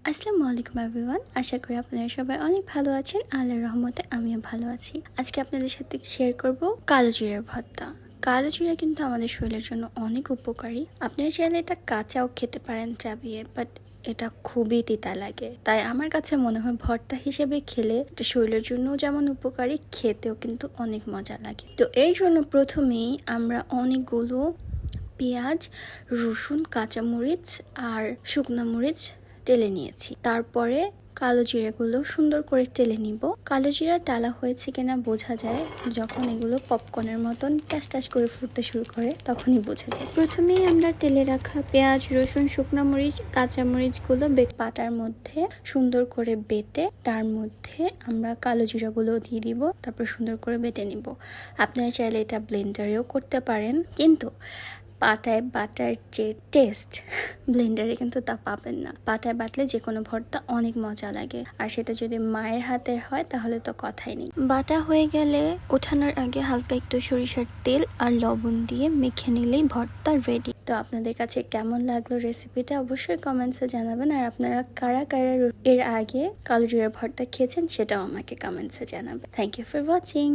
আসসালামু আলাইকুম এভরিওয়ান। আশা করি আপনারা সবাই অনেক ভালো আছেন। আল্লাহর রহমতে আমিও ভালো আছি। আজকে আপনাদের সাথে শেয়ার করব কালো জিরার ভর্তা। কালো জিরা কিন্তু আমাদের শরীরের জন্য অনেক উপকারী। আপনারা চাইলে এটা কাঁচাও খেতে পারেন চাবিয়ে, বাট এটা খুবই তিতা লাগে। তাই আমার কাছে মনে হয় ভর্তা হিসেবে খেলে এটা শরীরের জন্য যেমন উপকারী, খেতেও কিন্তু অনেক মজা লাগে। তো এই জন্য প্রথমেই আমরা অনেকগুলো পেঁয়াজ, রসুন, কাঁচামরিচ আর শুকনো মরিচ টেলে নিয়েছি। তারপরে কালো জিরাগুলো সুন্দর করে টেলে নিব। কালো জিরা টালা হয়েছে কিনা বোঝা যায় যখন এগুলো পপকর্নের মতন টাস টাস করে ফুটতে শুরু করে, তখনই বোঝা যায়। প্রথমেই আমরা তেলে রাখা পেঁয়াজ, রসুন, শুকনো মরিচ, কাঁচামরিচগুলো পাটার মধ্যে সুন্দর করে বেটে তার মধ্যে আমরা কালো জিরাগুলো দিয়ে দিব। তারপর সুন্দর করে বেটে নিব। আপনারা চাইলে এটা ব্লেন্ডারেও করতে পারেন, কিন্তু পাটায় বাটার যে টেস্ট ব্লেন্ডারে কিন্তু তা পাবেন না। পাটায় বাটলে যে কোনো ভর্তা অনেক মজা লাগে, আর সেটা যদি মায়ের হাতের হয় তাহলে তো কথাই নেই। বাটা হয়ে গেলে ওঠানোর আগে হালকা একটু সরিষার তেল আর লবণ দিয়ে মেখে নিলেই ভর্তা রেডি। তো আপনাদের কাছে কেমন লাগলো রেসিপিটা অবশ্যই কমেন্টসে জানাবেন। আর আপনারা কারা কারা এর আগে কালো জিরার ভর্তা খেয়েছেন সেটাও আমাকে কমেন্টসে জানাবেন। Thank you for watching.